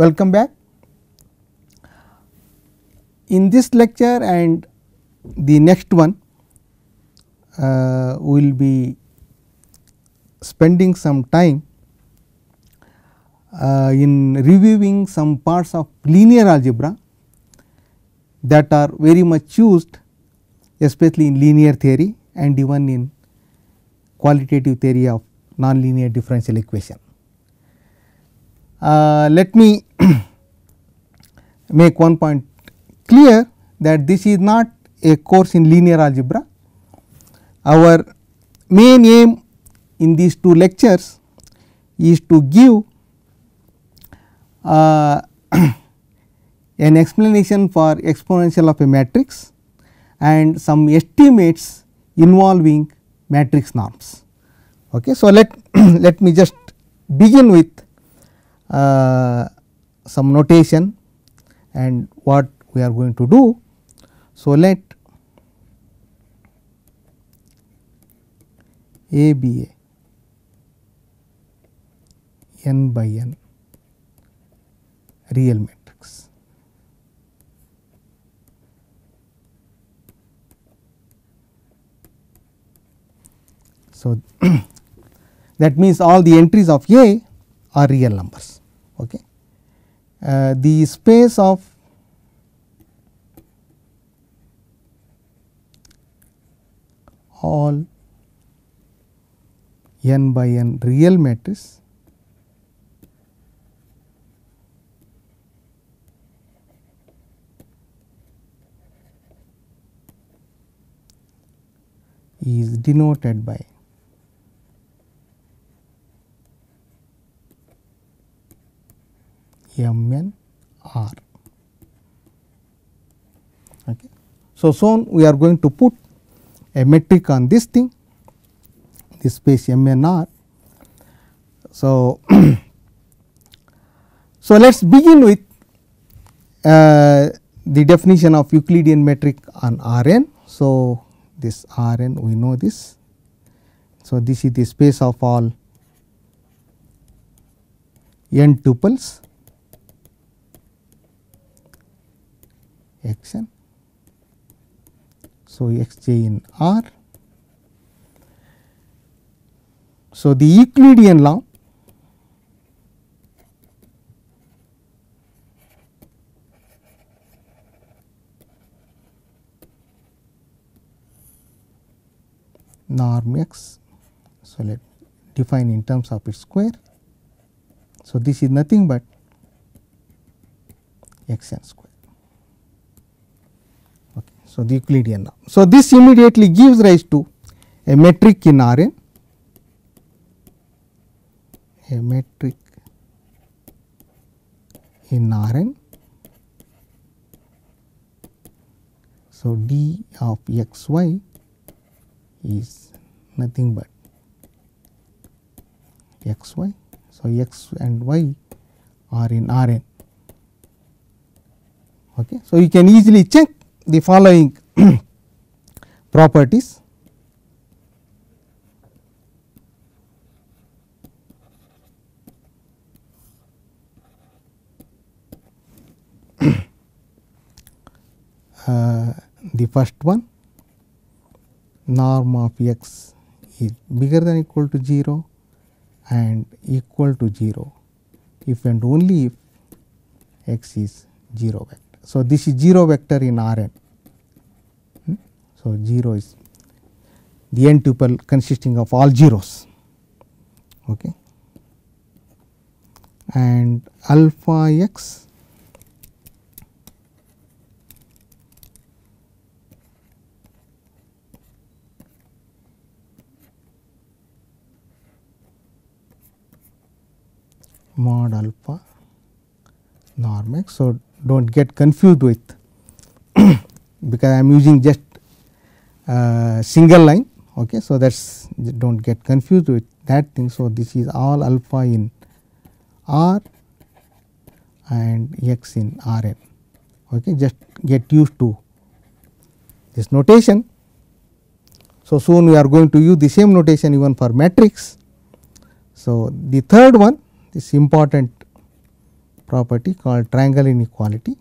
welcome back. In this lecture and the next one, we will be spending some time in reviewing some parts of linear algebra that are very much used, especially in linear theory and even in qualitative theory of nonlinear differential equation. Let me make one point clear, that this is not a course in linear algebra. Our main aim in these two lectures is to give an explanation for exponential of a matrix and some estimates involving matrix norms. Okay. So, let me just begin with some notation and what we are going to do. So, let A be a n by n real matrix. So, that means all the entries of A are real numbers. Okay. The space of all n by n real matrix is denoted by Mn R. Okay. So, soon we are going to put a metric on this thing, this space Mn R. So, so let us begin with the definition of Euclidean metric on Rn. So, this Rn we know this. So, this is the space of all n tuples x n. So, x j in R. So, the Euclidean law norm x. So, let define in terms of its square. So, this is nothing but x n square. Okay. So, the Euclidean law. So, this immediately gives rise to a metric in Rn, a metric in Rn. So, d of x y is nothing but x y. So, x and y are in Rn. Okay. So, you can easily check the following properties. The first one, norm of x is bigger than or equal to 0 and equal to 0 if and only if x is 0 vector. So, this is 0 vector in Rn. So, 0 is the n tuple consisting of all zeros. Okay. And alpha x mod alpha norm x. So, do not get confused with because I am using just single line. Okay. So, that is do not get confused with that thing. So, this is all alpha in R and x in Rn. Okay. Just get used to this notation. So, soon we are going to use the same notation even for matrix. So, the third one, this important property called triangle inequality.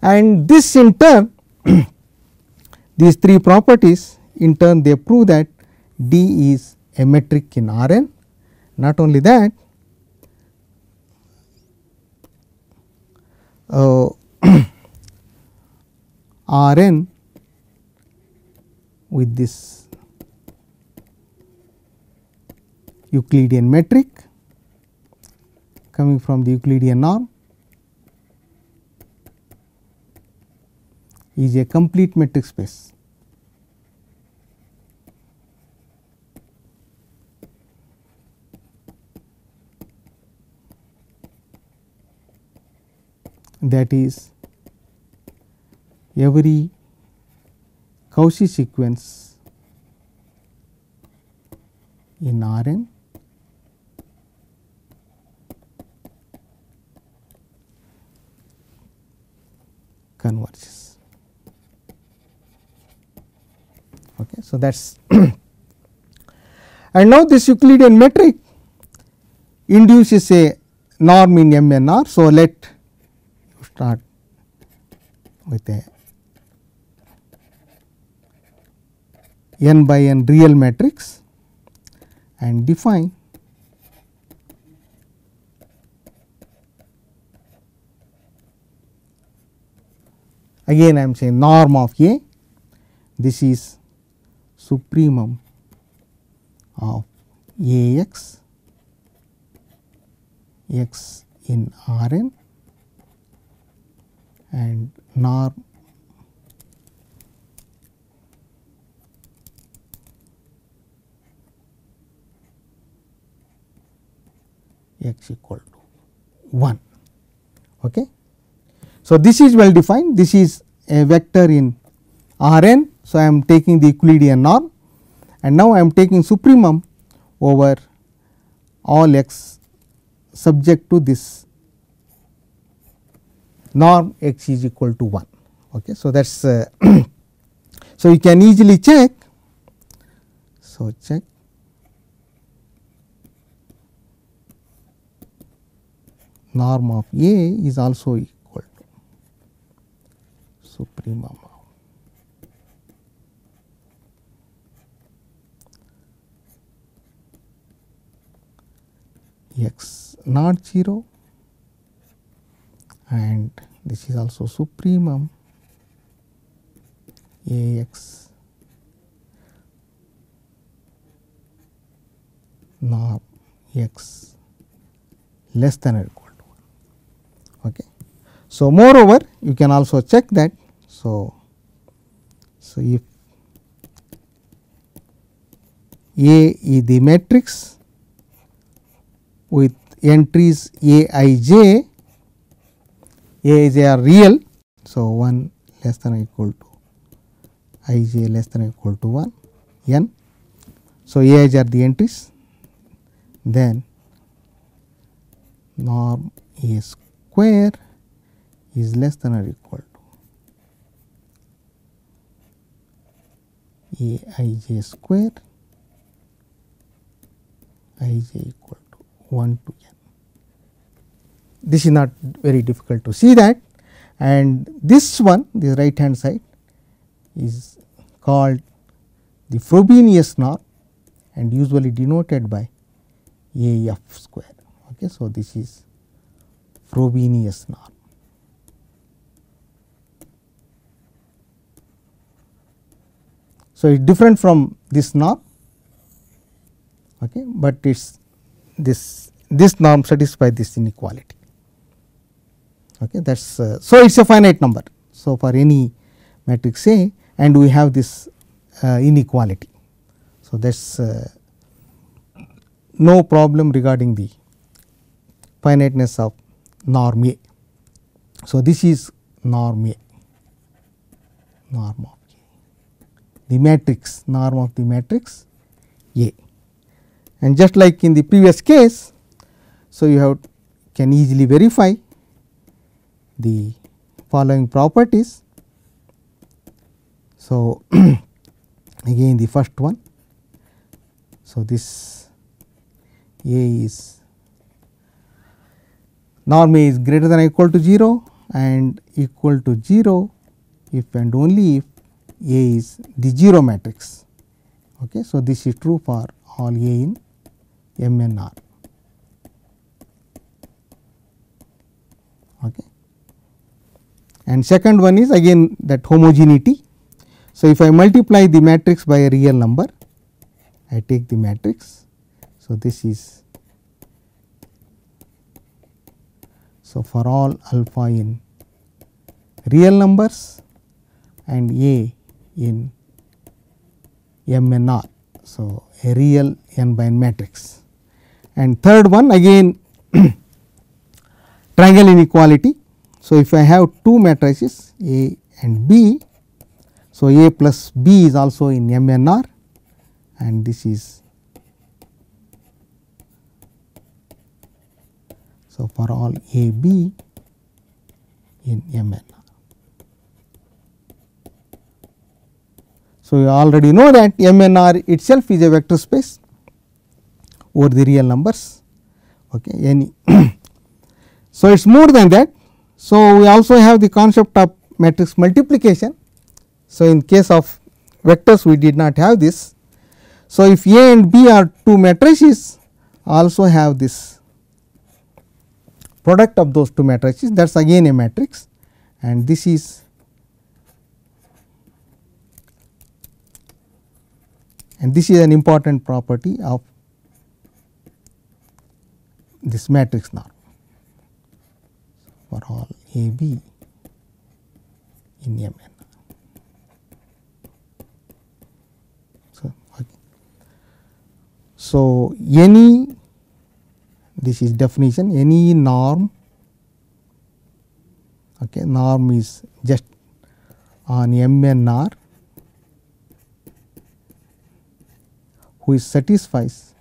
And this in turn these three properties in turn they prove that D is a metric in Rn. Not only that, Rn with this Euclidean metric coming from the Euclidean norm is a complete metric space. That is, every Cauchy sequence in Rn converges. Okay, so that is and now this Euclidean metric induces a norm in MNR. So, let you start with a n by n real matrix and define again I am saying norm of A. This is supremum of Ax x in Rn and norm x equal to 1. Okay. So, this is well defined, this is a vector in Rn. So, I am taking the Euclidean norm and now I am taking supremum over all x subject to this norm x is equal to 1. Okay. So, that is so you can easily check. So, check norm of A is also equal to supremum of x not 0 and this is also supremum Ax norm x less than or equal to 1. Okay. So, moreover you can also check that. So, if A is the matrix with entries Aij, Aij are real. So, 1 less than or equal to Ij less than or equal to 1 n. So, Aij are the entries, then norm A square is less than or equal to Aij square, Ij equal to 1 to n. This is not very difficult to see that, and this one, the right hand side is called the Frobenius norm and usually denoted by AF square. Okay. So, this is Frobenius norm. So, it is different from this norm, okay, but it is this norm satisfies this inequality. Okay, that is so it is a finite number. So, for any matrix A and we have this inequality. So, that is no problem regarding the finiteness of norm A. So, this is norm A, norm of A, the matrix, norm of the matrix A. And just like in the previous case, so you have can easily verify the following properties. So, again the first one. So, this A is norm A is greater than or equal to 0 and equal to 0 if and only if A is the 0 matrix. Okay. So, this is true for all A in M n R. Okay. And second one is again that homogeneity. So, if I multiply the matrix by a real number, I take the matrix. So, this is so for all alpha in real numbers and A in M n R. So, a real n by n matrix. And third one again triangle inequality. So, if I have two matrices A and B, so A plus B is also in M n R and this is so for all A B in M n R. So, you already know that M n R itself is a vector space over the real numbers. Okay, any so, it is more than that. So, we also have the concept of matrix multiplication. So, in case of vectors we did not have this. So, if A and B are two matrices, also have this product of those two matrices, that is again a matrix, and this is an important property of this matrix norm for all A B in M n. So, any this is definition, any norm, okay, norm is just on M n R which satisfies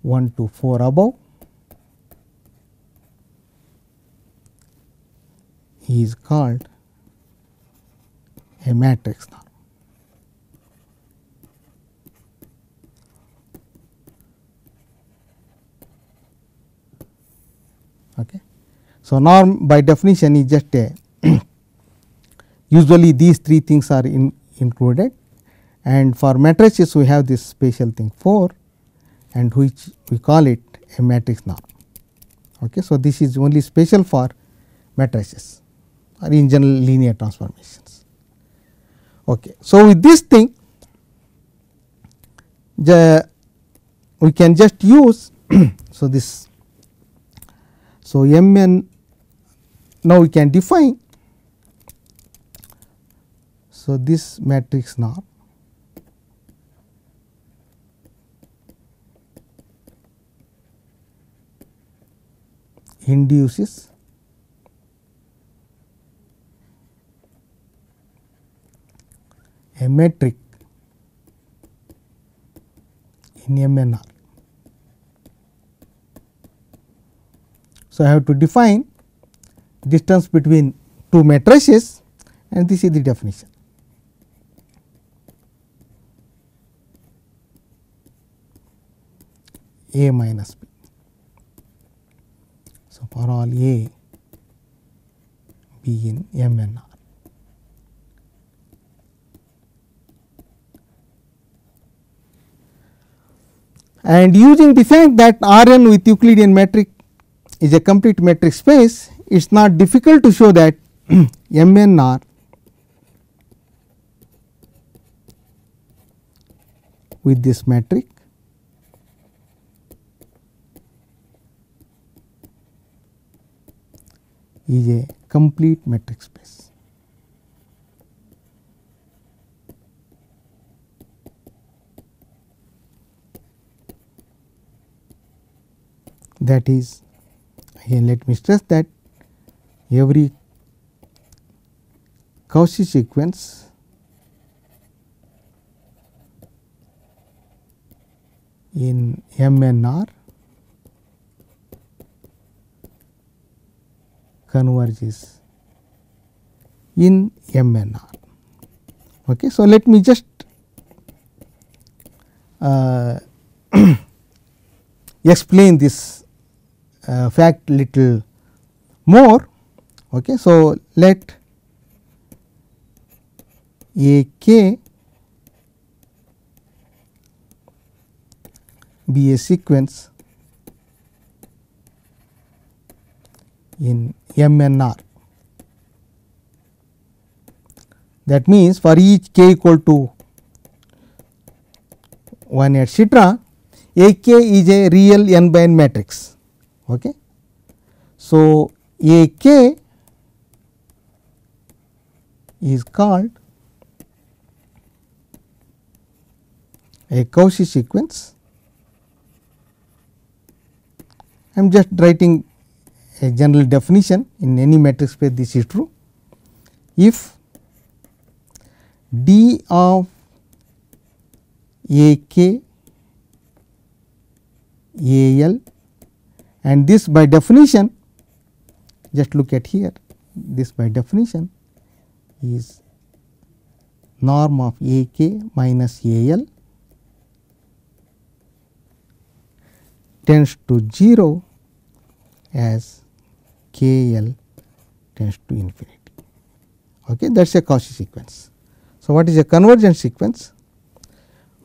one to 4 above is called a matrix norm. Okay. So, norm by definition is just a usually these three things are included, and for matrices we have this special thing 4 and which we call it a matrix norm. Okay. So, this is only special for matrices or in general linear transformations. Okay. So, with this thing we can just use so this so M n now we can define so this matrix norm induces a metric in M n R. So, I have to define distance between two matrices and this is the definition. A minus B. So, for all A B in M n R. And using the fact that R n with Euclidean metric is a complete metric space, it is not difficult to show that M n R with this metric is a complete metric space. that is, again let me stress that every Cauchy sequence in MNR converges in MNR. Okay. So, let me just explain this fact little more. Okay. So, let A k be a sequence in MNR. That means, for each k equal to 1 etcetera, A k is a real n by n matrix. Okay. So, A k is called a Cauchy sequence. I am just writing a general definition. In any matrix space this is true. If D of A k A l, and this by definition, just look at here, this by definition is norm of A k minus A l tends to 0 as K l tends to infinity. Okay, that is a Cauchy sequence. So, what is a convergent sequence?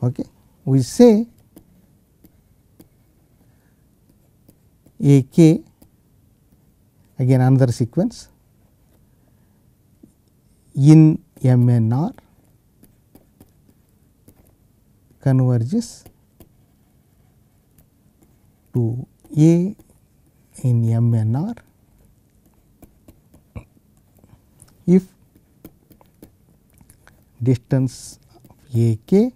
Okay. We say A k, again another sequence in MNR converges to A in MNR if distance of A k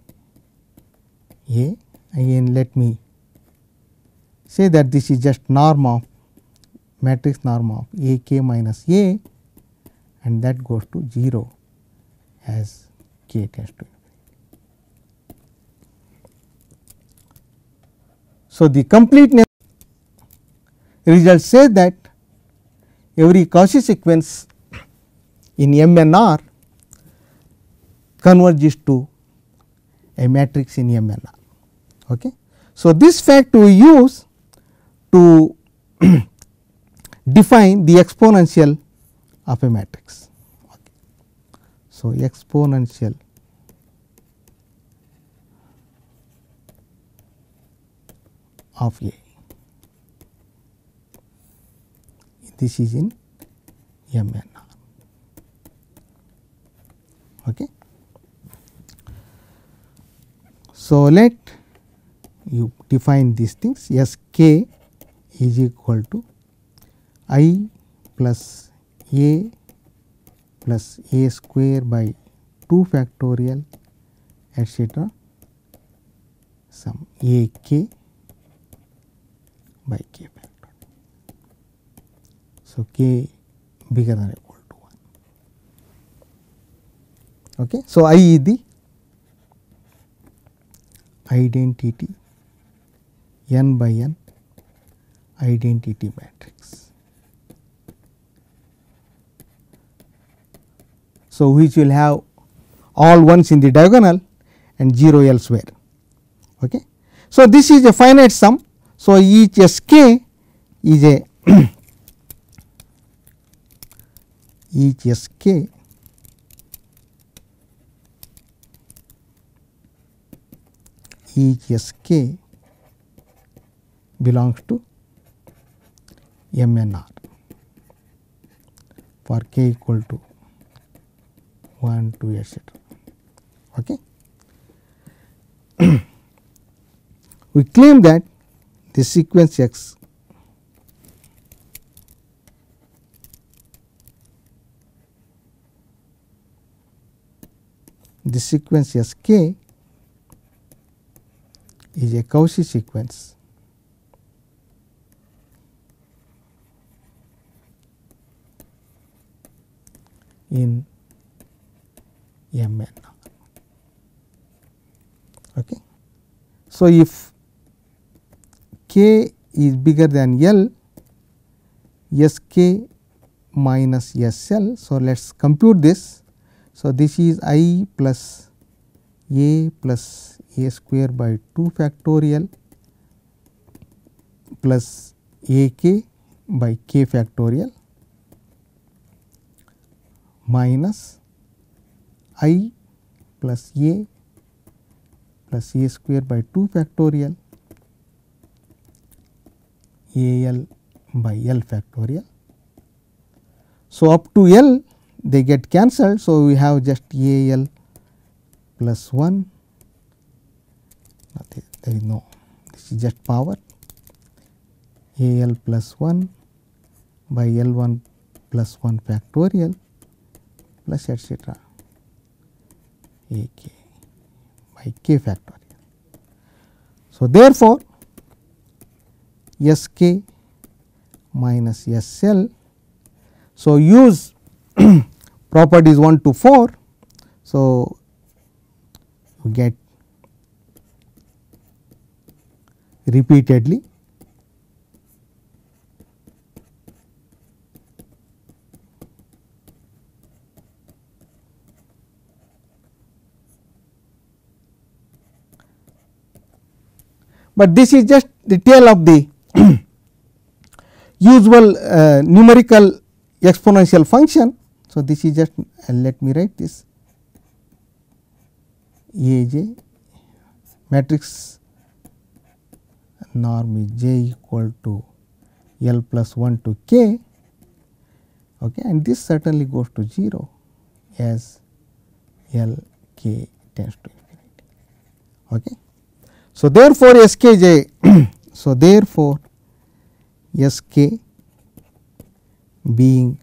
A, again let me say that this is just norm of matrix norm of A k minus A, and that goes to 0 as k tends to infinity. So, the completeness result says that every Cauchy sequence in MNR converges to a matrix in MNR. Okay. So, this fact we use to define the exponential of a matrix. Okay. So, exponential of A, this is in MNR. Okay. So, let you define these things. S k is equal to I plus A plus A square by 2 factorial etcetera sum A k by k factor. So, k bigger than or equal to 1. Okay. So, I is the identity n by n identity matrix. So, which will have all ones in the diagonal and 0 elsewhere. Okay. So, this is a finite sum. So, each S k is a each S k each S k belongs to MNR for k equal to 1, 2 etcetera. Okay. We claim that the sequence X the sequence S k is a Cauchy sequence in MN. Okay. So, if k is bigger than L, Sk minus Sl. So, let us compute this. So, this is I plus A plus A square by 2 factorial plus Ak by k factorial minus I plus A plus A square by 2 factorial Al by L factorial. So, up to L they get cancelled. So, we have just Al plus 1, nothing, there is no, this is just power Al plus 1 by L1 plus 1 factorial plus etcetera Ak by k factorial. So, therefore, Sk minus Sl. So, use properties 1 to 4. So, you get repeatedly but this is just the tail of the usual numerical exponential function. So, this is just let me write this Aj matrix norm is J equal to L plus 1 to k, okay, and this certainly goes to 0 as L k tends to infinity. Okay. So, therefore, Skj so therefore, Sk being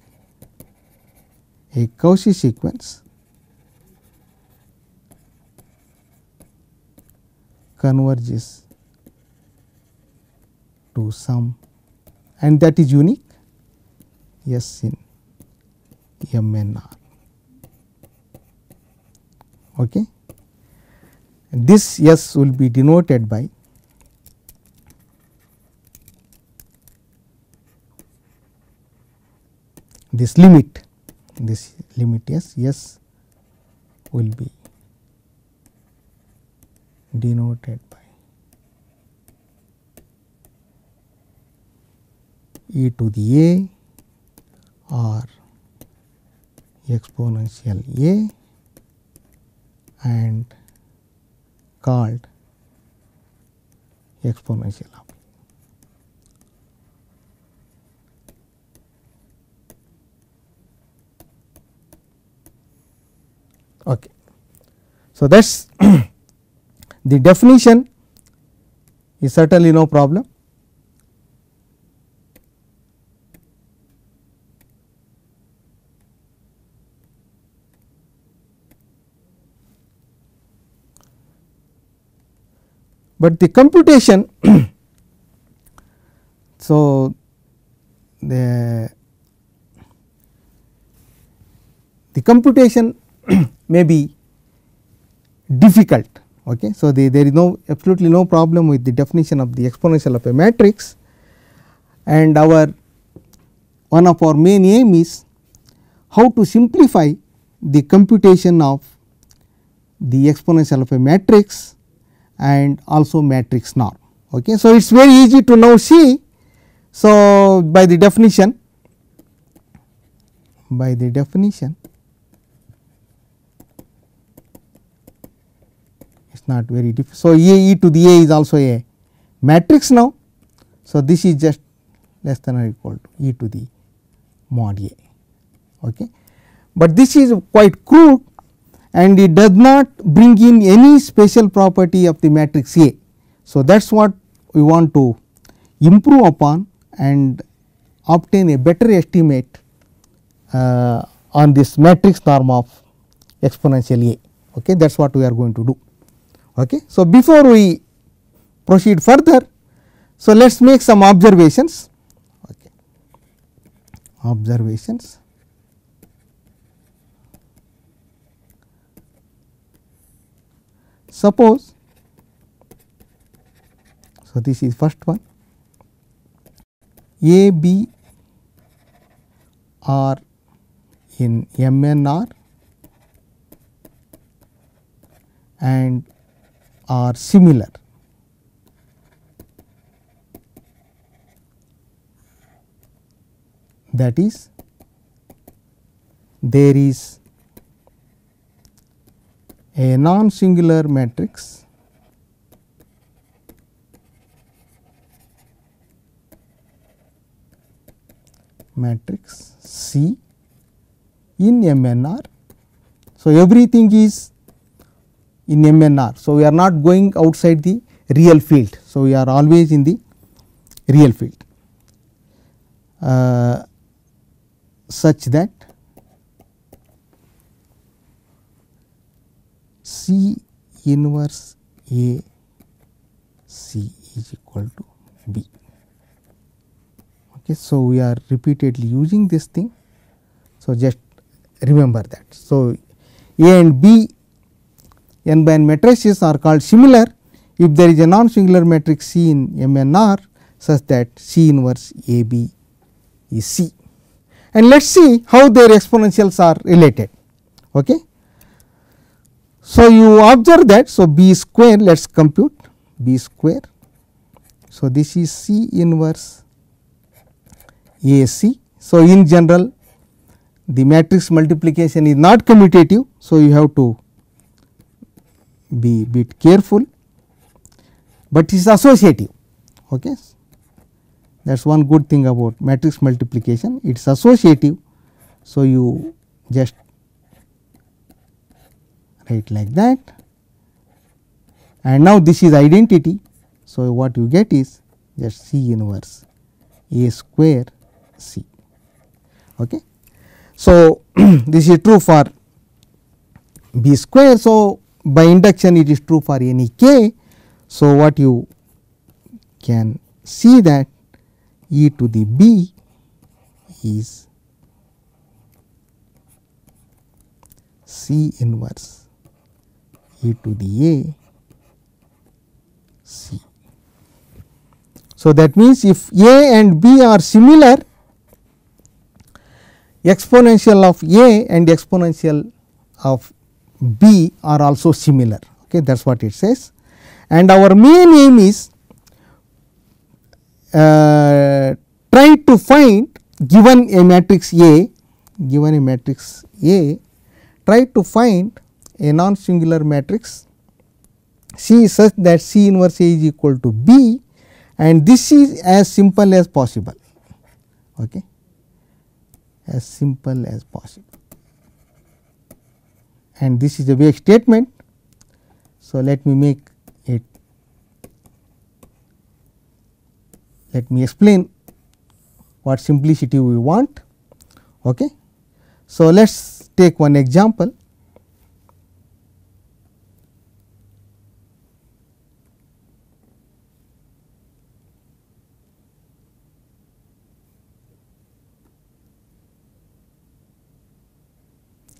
a Cauchy sequence converges to some, and that is unique, S in MNR. Okay. This S will be denoted by this limit, S will be denoted by e to the a or exponential a and called exponential of. Okay. So, that is the definition is certainly no problem. But the computation, so the computation may be difficult. Okay. So, there is absolutely no problem with the definition of the exponential of a matrix, and one of our main aim is how to simplify the computation of the exponential of a matrix and also matrix norm. Okay. So, it is very easy to now see. So, by the definition it is not very difficult. So, e to the a is also a matrix now. So, this is just less than or equal to e to the mod a. Okay. But this is quite crude and it does not bring in any special property of the matrix A. So, that is what we want to improve upon and obtain a better estimate on this matrix norm of exponential A. Okay. That is what we are going to do. Okay. So, before we proceed further, so let us make some observations. Okay. Observations. suppose, so this is first one, A, B are in MNR and are similar. That is, there is a non-singular matrix C in MNR. So, everything is in MNR. So, we are not going outside the real field. So, we are always in the real field such that C inverse A C is equal to B. Okay, so, we are repeatedly using this thing. So, just remember that. So, A and B n by n matrices are called similar if there is a non-singular matrix C in MNR such that C inverse A B is C. And let us see how their exponentials are related. Okay. So, you observe that. So, B square, let us compute B square. So, this is C inverse A C. So, in general the matrix multiplication is not commutative. So, you have to be bit careful, but it is associative. Okay. That is one good thing about matrix multiplication, it is associative. So, you just write like that, and now this is identity. So, what you get is just C inverse A square C. Okay. So, this is true for B square. So, by induction it is true for any k. So, what you can see that e to the b is C inverse e to the a C. So, that means if a and b are similar, exponential of a and exponential of b are also similar. Okay, that is what it says. And our main aim is try to find, given a matrix A, try to find a non-singular matrix C such that C inverse A is equal to B, and this is as simple as possible. Okay, as simple as possible, and this is a vague statement. So, let me make it, let me explain what simplicity we want. Okay. So, let us take one example.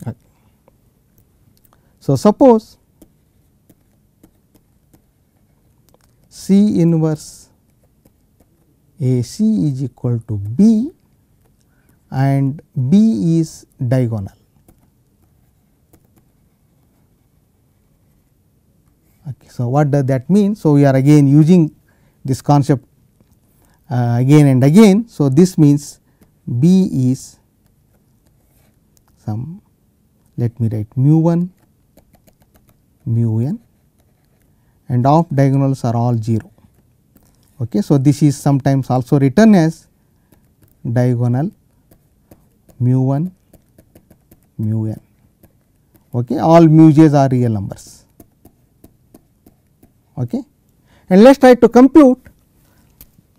Okay. So, suppose C inverse A C is equal to B and B is diagonal. Okay. So, what does that mean? So, we are again using this concept again and again. So, this means B is some, let me write mu 1 mu n, and off diagonals are all 0. Okay. So, this is sometimes also written as diagonal mu 1 mu n. Okay. All mu j's are real numbers. Okay. And let us try to compute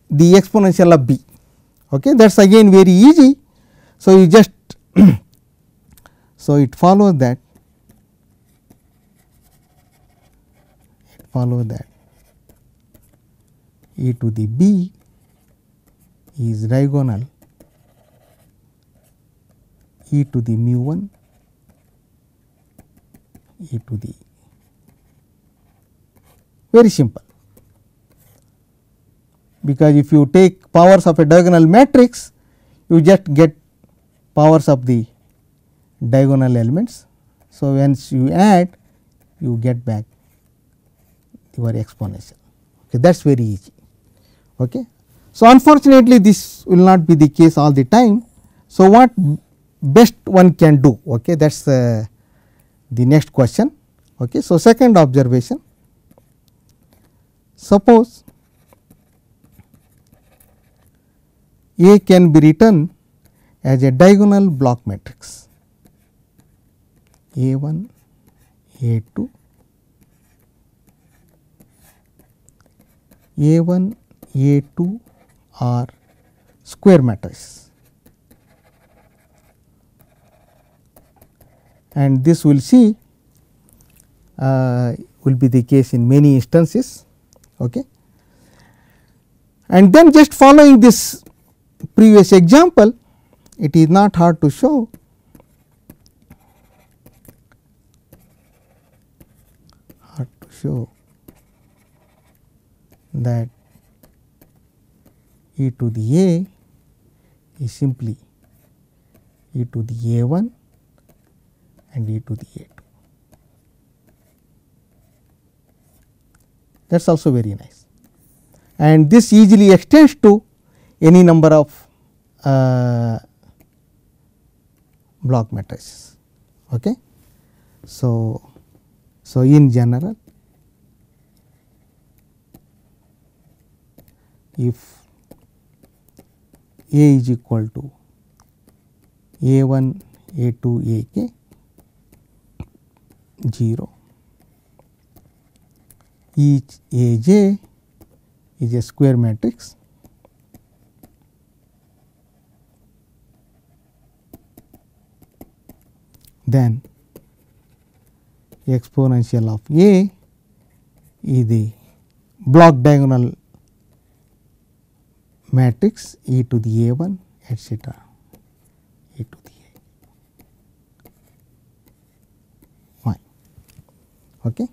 the exponential of b. Okay. That is again very easy. So, you just so it follows that e to the b is diagonal e to the mu 1 e to the very simple, because if you take powers of a diagonal matrix, you just get powers of the diagonal elements. So, once you add, you get back your exponential. Okay, that is very easy. Okay. So, unfortunately, this will not be the case all the time. So, what best one can do? Okay, that is the next question. Okay. So, second observation, suppose A can be written as a diagonal block matrix A1, A2, A1, A2 are square matrices, and this will see will be the case in many instances. Okay. And then just following this previous example, it is not hard to show that e to the A is simply e to the A1 and e to the A2. That is also very nice, and this easily extends to any number of block matrices. Okay. So, in general, if A is equal to A1, A2, AK 0, each AJ is a square matrix, then exponential of A is the block diagonal matrix e to the A1 etcetera e to the A. Fine. Okay.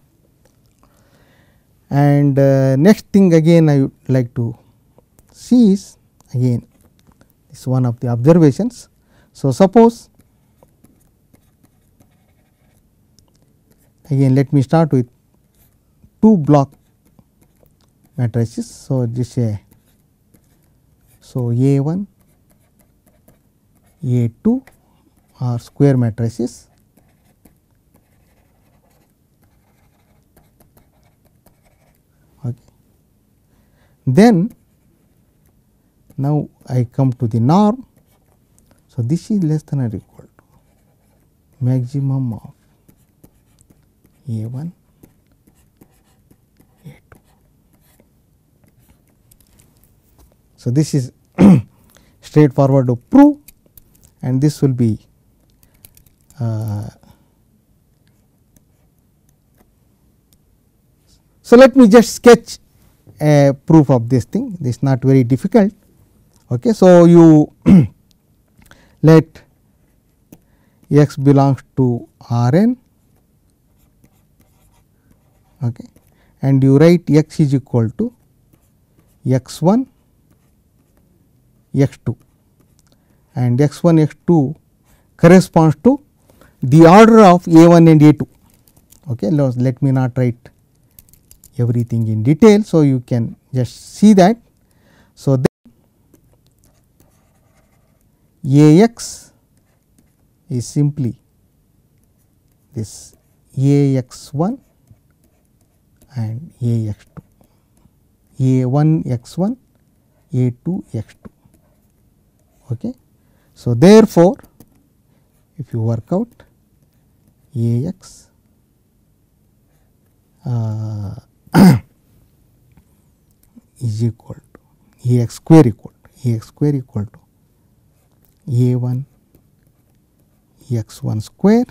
And next thing again I would like to see is again this one of the observations. So, suppose again let me start with two block matrices. So, this A1, A2 are square matrices. Okay. Then now I come to the norm. So, this is less than or equal to maximum of A1, A2. So, this is straightforward to prove, and this will be so let me just sketch a proof of this thing. This is not very difficult. Okay. So, you let x belongs to Rn, okay, and you write x is equal to x1, x2, and x1, x2 corresponds to the order of A1 and A2. Okay. Let me not write everything in detail. So, you can just see that. So, then Ax is simply this Ax1 and Ax2, A1 x1, A2 x2. Okay. So, therefore, if you work out Ax is equal to Ax square equal to A1 x1 square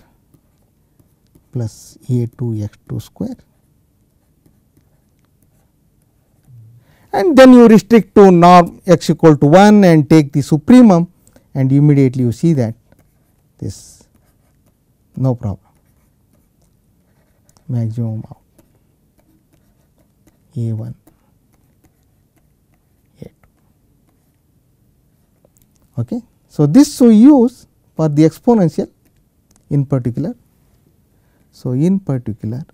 plus A2 x2 square, and then you restrict to norm x equal to 1 and take the supremum, and immediately you see that this no problem maximum of A1 A2. Okay. So, this we use for the exponential in particular. So, in particular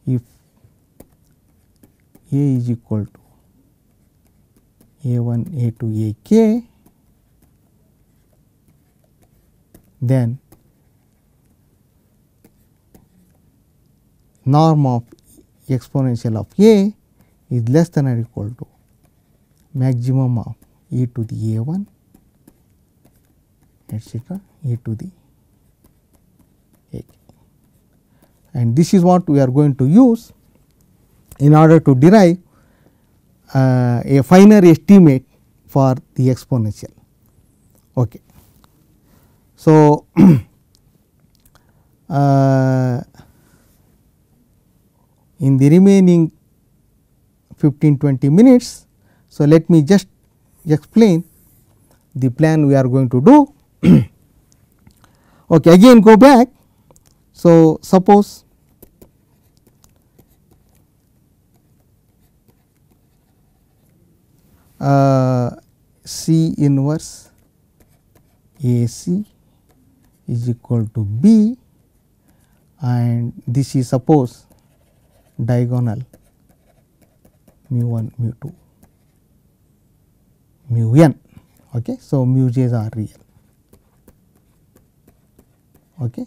if A is equal to A1 A2 AK, then norm of exponential of A is less than or equal to maximum of e to the A1 etc. e to the AK. And this is what we are going to use in order to derive a finer estimate for the exponential. Okay. So, in the remaining 15-20 minutes, so let me just explain the plan we are going to do. Okay, again go back. So, suppose C inverse AC is equal to B, and this is suppose diagonal mu 1 mu 2 mu n. Okay. So, mu j's are real. Okay.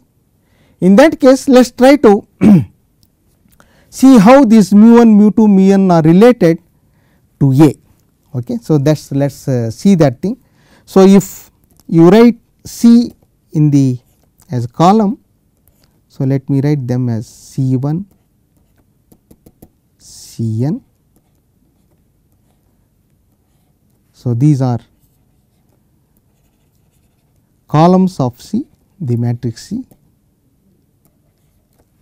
In that case, let us try to see how these mu 1 mu 2 mu n are related to A. Okay. So, that is let us see that thing. So, if you write C in the as column, so let me write them as C 1 C n. So, these are columns of C, the matrix C,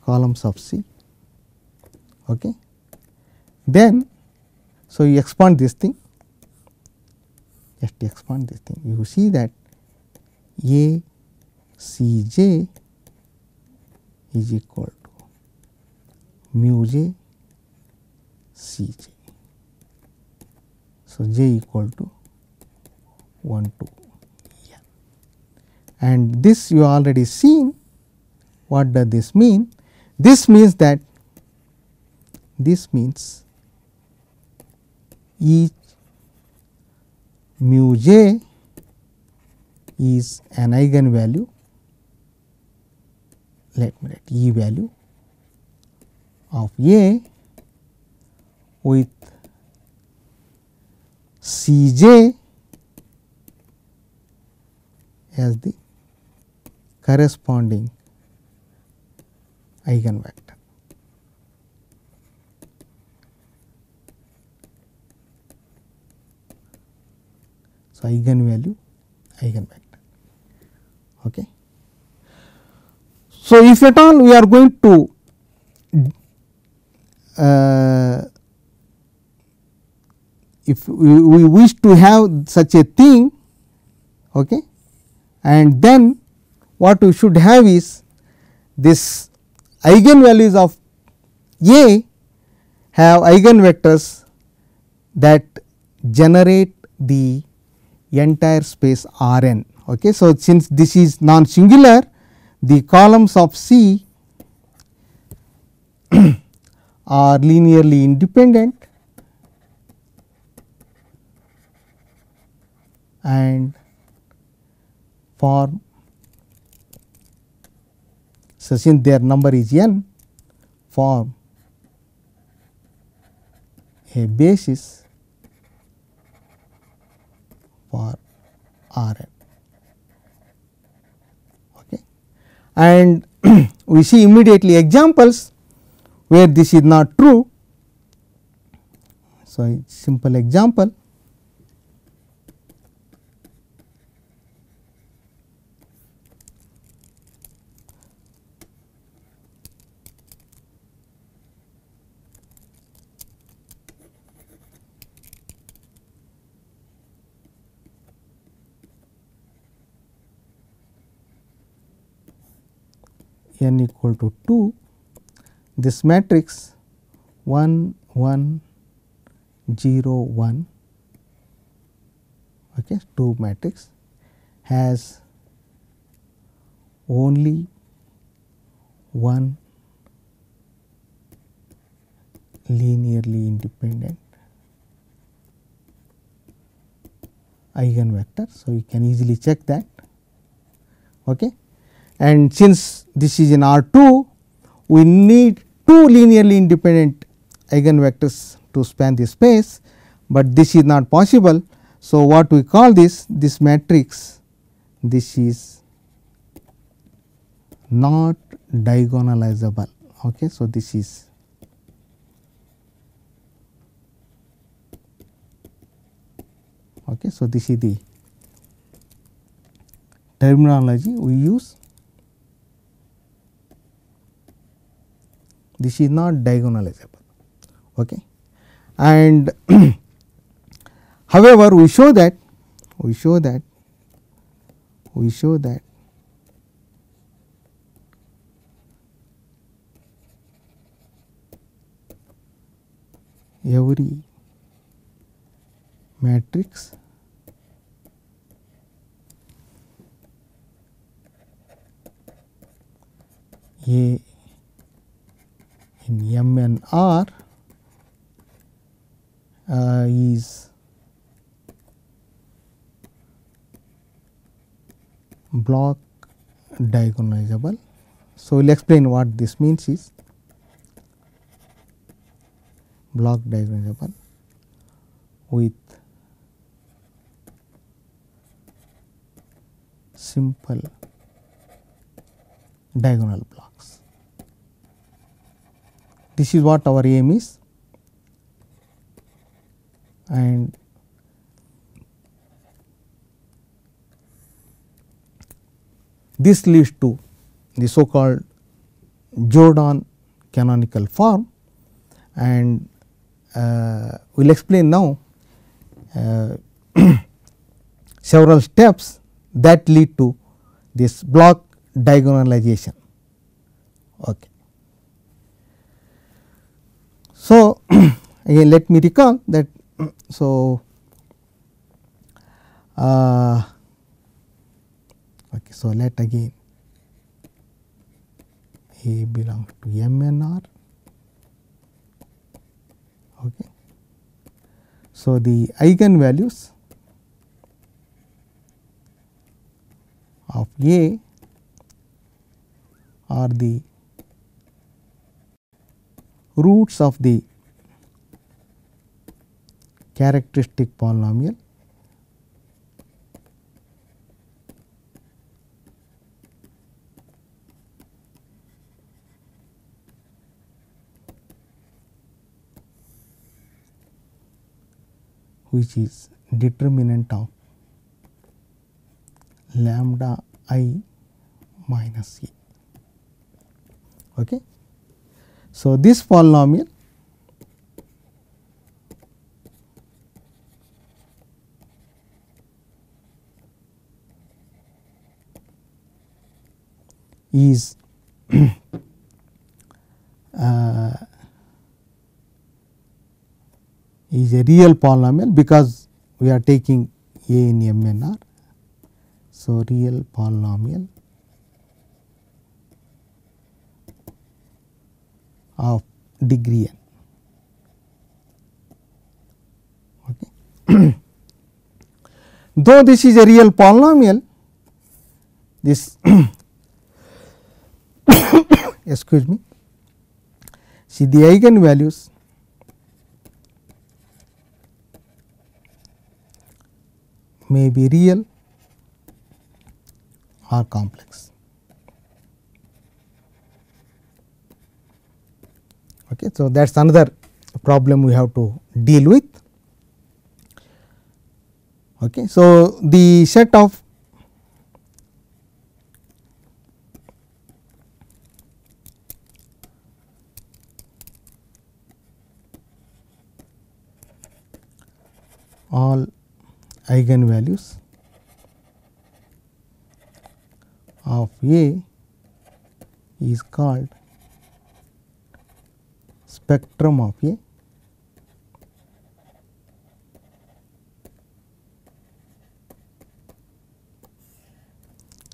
columns of C. Okay. Then, so you expand this thing, just expand this thing, you see that A C j is equal to mu j C j. So, j equal to 1 to n, and this you already seen. What does this mean? This means that each mu j is an eigenvalue, let me write E value of A with C j as the corresponding eigenvector. So, eigenvalue eigenvector. Okay. So, if at all we are going to if we wish to have such a thing, okay, and then what we should have is this eigenvalues of A have eigenvectors that generate the entire space R n. Okay. So, since this is non singular, the columns of C are linearly independent and form. So, since their number is n, form a basis for R n. Okay. And we see immediately examples where this is not true. So, a simple example. n equal to 2, this matrix 1 1 0 1, okay, 2 matrix has only one linearly independent eigenvector. So, you can easily check that. Okay. And since this is in R 2, we need two linearly independent eigenvectors to span the space, but this is not possible. So, what we call this matrix, this is not diagonalizable. Okay. So, this is okay. So, this is the terminology we use. This is not diagonalizable. Okay. And however, we show that every matrix A in M and R is block diagonalizable. So, we will explain what this means is block diagonalizable with simple diagonal blocks. This is what our aim is, and this leads to the so called Jordan canonical form, and we will explain now several steps that lead to this block diagonalization. Okay. So, again let me recall that. So, okay, so let again A belongs to M and R. Okay. So, the eigenvalues of A are the roots of the characteristic polynomial which is determinant of lambda I minus A. Okay. So, this polynomial is a real polynomial because we are taking A in M and R. So, real polynomial of degree n. Okay. Though this is a real polynomial, this excuse me, see the eigenvalues may be real or complex. Okay. So, that is another problem we have to deal with. Okay. So, the set of all eigenvalues of A is called spectrum of A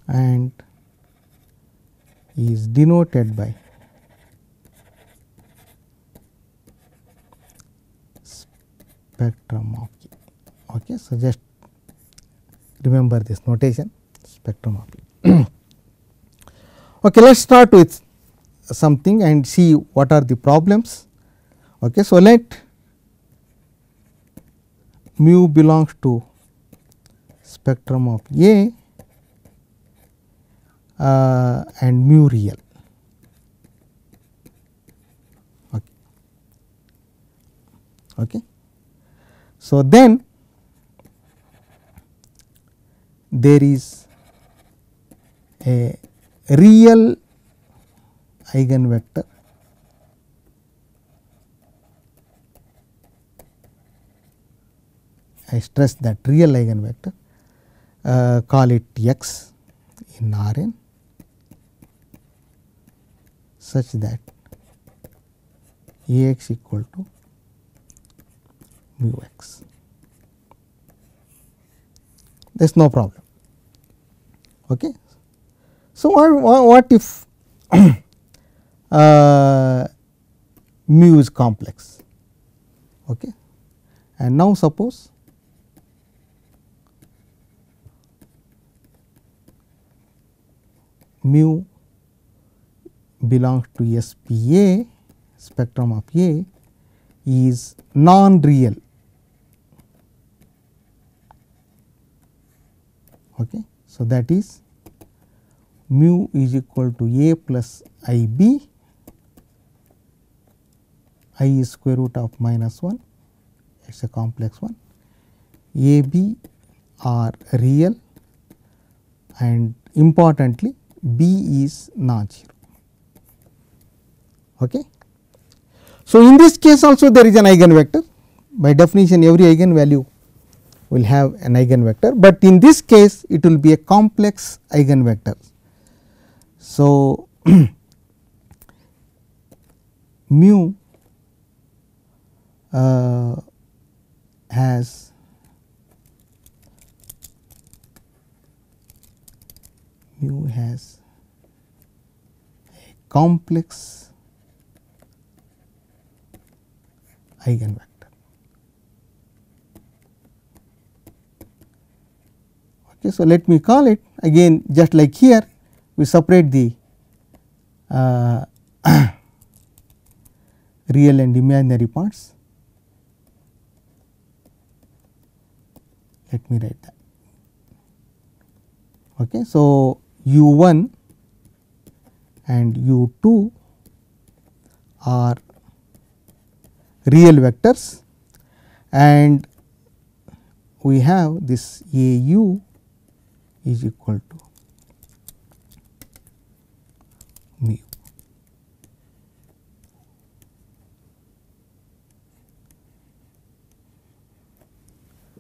and is denoted by spectrum of A. Okay, so just remember this notation, spectrum of A. Okay, let us start with something and see what are the problems. Okay, so let mu belongs to spectrum of A and mu real. Okay. Okay. So, then there is a real eigenvector I stress that real eigenvector, call it x in R n such that A x equal to mu x. There is no problem. Okay. So, what if mu is complex? Okay. And now suppose mu belongs to SPA, spectrum of A is non-real. Okay. So, that is mu is equal to A plus I b, I is square root of minus 1, it is a complex one, A b are real and importantly b is non-zero. Okay. So, in this case also there is an eigenvector, by definition every eigenvalue will have an eigenvector, but in this case it will be a complex eigenvector. So, mu has a complex eigenvector. Okay, so, let me call it again just like here we separate the real and imaginary parts. Let me write that. Okay, so, u 1 and u 2 are real vectors and we have this A u is equal to mu.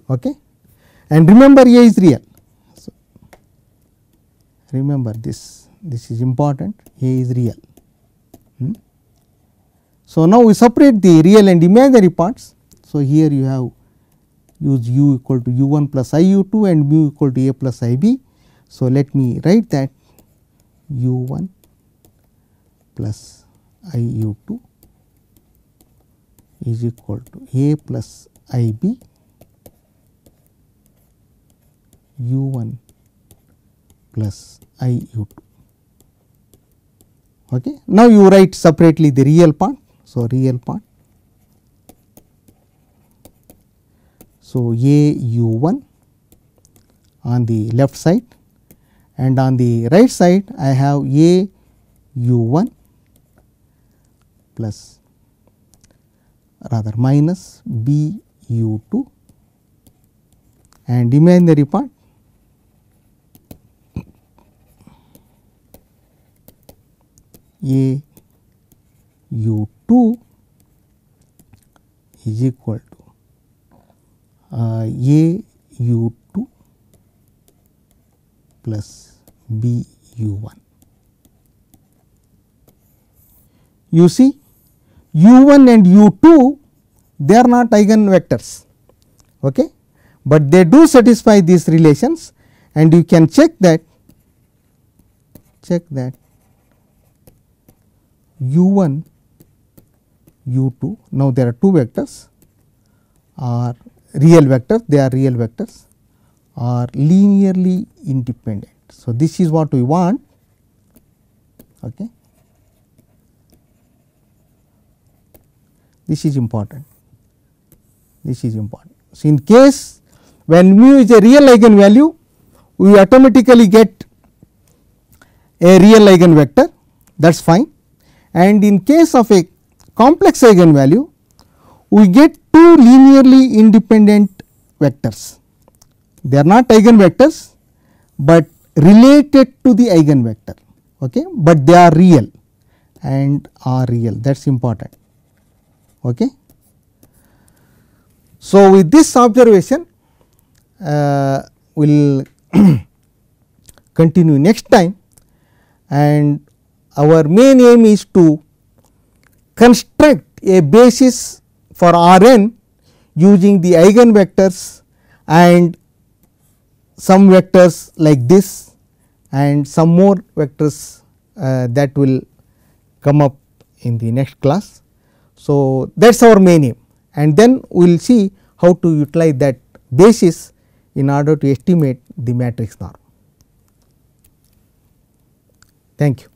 Okay. And remember A is real. So, remember this is important, A is real. So, now we separate the real and imaginary parts. So, here you have use u equal to u 1 plus I u 2 and mu equal to A plus I b. So, let me write that u 1 plus I u 2 is equal to A plus I b u 1 plus I u 2. Okay. Now, you write separately the real part. So, real part. So, A u 1 on the left side and on the right side I have A u 1 plus rather minus B u 2 and imaginary part A u 2 is equal to A u 2 plus B u 1. you see u1 and u2 they are not eigenvectors, okay, but they do satisfy these relations, and you can check that u1 u2, now there are two vectors are real vectors, they are real vectors are linearly independent. So, this is what we want, okay. This is important, this is important. So, in case when mu is a real eigenvalue, we automatically get a real eigenvector, that is fine, and in case of a complex eigenvalue, we get two linearly independent vectors. They are not eigenvectors, but related to the eigenvector, okay, but they are real and are real, that is important. Okay. So, with this observation we will continue next time, and our main aim is to construct a basis for R n using the eigenvectors and some vectors like this and some more vectors that will come up in the next class. So, that is our main aim, and then we will see how to utilize that basis in order to estimate the matrix norm. Thank you.